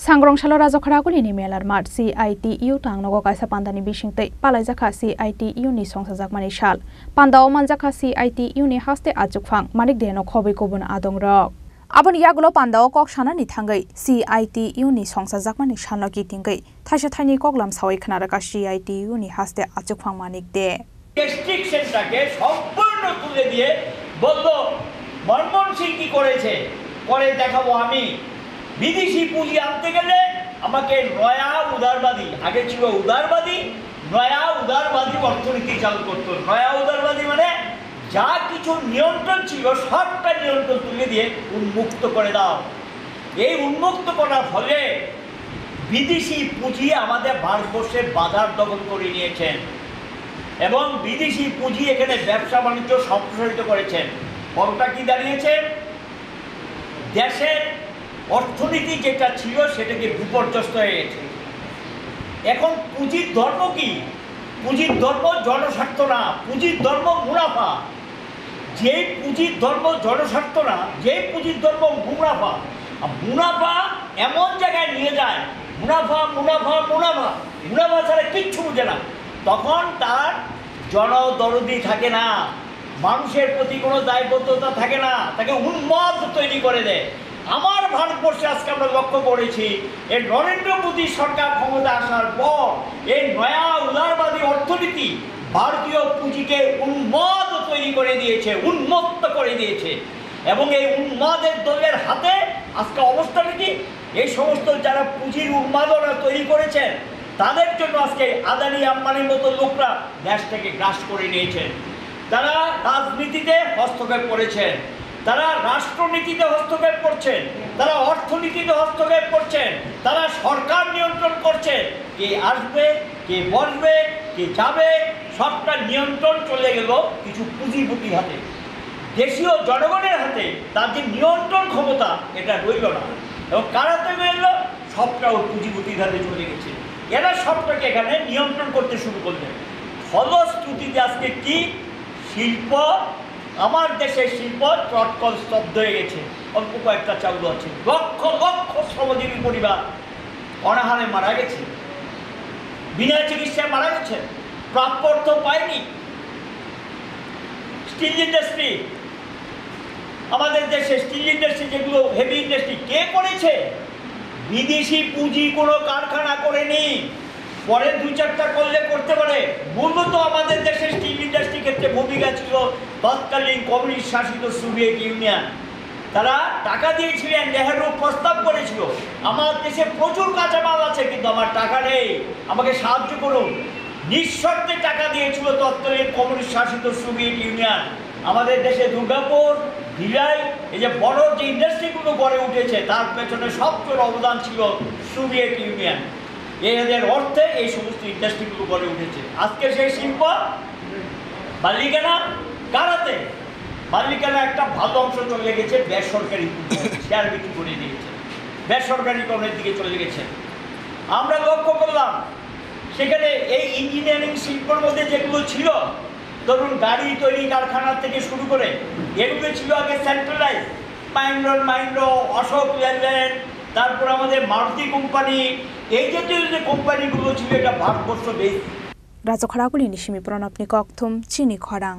Sangrongshalo Rajokharakulini Melar Mart CITU Tangnogo Kaisa Pandani Bishingte Palajaka CITU ni Songsajakmani Shal Pandao Manjaka CITU ni Haste Ajukfang Manik Deno Khobi Kobun Adongrok Abon Yagulo Pandao Kok Shana ni Tangai CITU ni Songsajakmani Shalno Kitingai Tasha Tani Koklam Sawi Kanaraka CITU ni Haste Ajukfang Manik De রেস্ট্রিকশনটাকে সম্পূর্ণ তুলে দিয়ে বলল মনমোহন সিং কি করেছে পরে দেখাবো আমি বিদেশি পুঁজি আনতে গেলে আমাকে নয়া উদারবাদী আগে ছিল উদারবাদী নয়া উদারবাদী অর্থনীতি চালু করতে নয়া উদারবাদী মানে যা কিছু নিয়ন্ত্রণ ছিল সবটা নিয়ন্ত্রণ তুলে দিয়ে উন্মুক্ত করে দাও এই উন্মুক্ত করার ফলে বিদেশি পুঁজি আমাদের ভারতবর্ষের বাজার দখল করে নিয়েছেন এবং বিদেশি পুঁজি এখানে ব্যবসা বাণিজ্য সম্প্রসারিত করেছেন ফলটা কি দাঁড়িয়েছে দেশের অর্থনীতি যেটা ছিল সেটাকে বিপর্যস্ত হয়ে গেছে এখন পুঁজির ধর্ম কি পুঁজির ধর্ম জনস্বার্থ না পুঁজির ধর্ম মুনাফা যে পুঁজির ধর্ম জনস্বার্থ না যে পুঁজির ধর্ম মুনাফা মুনাফা এমন জায়গায় নিয়ে যায় মুনাফা মুনাফা মুনাফা মুনাফা ছাড়া কিচ্ছু বুঝে না তখন তার জনদরদি থাকে না মানুষের প্রতি কোনো দায়বদ্ধতা থাকে না তাকে উন্মাদ তৈরি করে দেয় আমার ভারতবর্ষে আজকে আমরা লক্ষ্য করেছি এই নরেন্দ্র মোদী সরকার ক্ষমতা আসার পর এই নয়া উদারবাদী অর্থনীতি ভারতীয় পুঁজিকে উন্মাদ তৈরি করে দিয়েছে উন্মত্ত করে দিয়েছে এবং এই উন্মাদের দলের হাতে আজকে অবস্থাটা কি এই সমস্ত যারা পুঁজির উন্মাদনা তৈরি করেছেন তাদের জন্য আজকে আদানি আম্বানির মতো লোকরা দেশটাকে গ্রাস করে নিয়েছেন তারা রাজনীতিতে হস্তক্ষেপ করেছেন তারা রাষ্ট্রনীতিতে হস্তক্ষেপ করছেন তারা অর্থনীতিতে হস্তক্ষেপ করছেন তারা সরকার নিয়ন্ত্রণ করছেন কে আসবে কে বসবে কে যাবে সবটা নিয়ন্ত্রণ চলে গেল কিছু পুঁজিপতির হাতে দেশীয় জনগণের হাতে তার যে নিয়ন্ত্রণ ক্ষমতা এটা রইল না এবং কারাতে রইল সবটা ওই পুঁজিপতির হাতে চলে গেছে এরা সবটাকে এখানে নিয়ন্ত্রণ করতে শুরু করলেন ফলশ্রুতিতে আজকে কি শিল্প আমার দেশের শিল্প চটকল স্তব্ধ হয়ে গেছে অল্প কয়েকটা চালু আছে লক্ষ লক্ষ শ্রমজীবী পরিবার অনাহারে মারা গেছে বিনা চিকিৎসায় মারা গেছে প্রাপ্য অর্থ পায়নি স্টিল ইন্ডাস্ট্রি আমাদের দেশে স্টিল ইন্ডাস্ট্রি যেগুলো হেভি ইন্ডাস্ট্রি কে করেছে বিদেশি পুঁজি কোনো কারখানা করেনি পরে দুই চারটা করলে করতে পারে মূলত আমাদের দেশের স্টিল ইন্ডাস্ট্রি ক্ষেত্রে ভূমিকা ছিল তৎকালীন কমিউনিস্ট শাসিত সোভিয়েত ইউনিয়ন তারা টাকা দিয়েছিলেন নেহেরু প্রস্তাব করেছিল আমার দেশে প্রচুর কাঁচামাল আছে কিন্তু আমার টাকা নেই আমাকে সাহায্য করুন নিঃশর্তে টাকা দিয়েছিল তৎকালীন কমিউনিস্ট শাসিত সোভিয়েত ইউনিয়ন আমাদের দেশে দুর্গাপুর ভিলাই এই যে বড় যে ইন্ডাস্ট্রিগুলো গড়ে উঠেছে তার পেছনে সবচেয়ে অবদান ছিল সোভিয়েত ইউনিয়ন এদের অর্থে এই সমস্ত ইন্ডাস্ট্রিগুলো গড়ে উঠেছে আজকে সেই শিল্প মালিকানা কারাতে মালিকানা একটা ভালো অংশ চলে গেছে বেসরকারি শেয়ার বিক্রি করে দিয়েছে বেসরকারিকরণের দিকে চলে গেছে আমরা লক্ষ্য করলাম সেখানে এই ইঞ্জিনিয়ারিং শিল্পের মধ্যে যেগুলো ছিল ধরুন গাড়ি তৈরি কারখানা থেকে শুরু করে এগুলো ছিল আগে সেন্ট্রালাইজ মাইন্ড্রো অশোক লেল্যান্ড তারপর আমাদের মারুতি কোম্পানি এই জাতীয় যে কোম্পানিগুলো ছিল এটা ভারতবর্ষ বেশ রাজখরাগুলি নিশিমি প্রণব নিকথম চিনি খরাং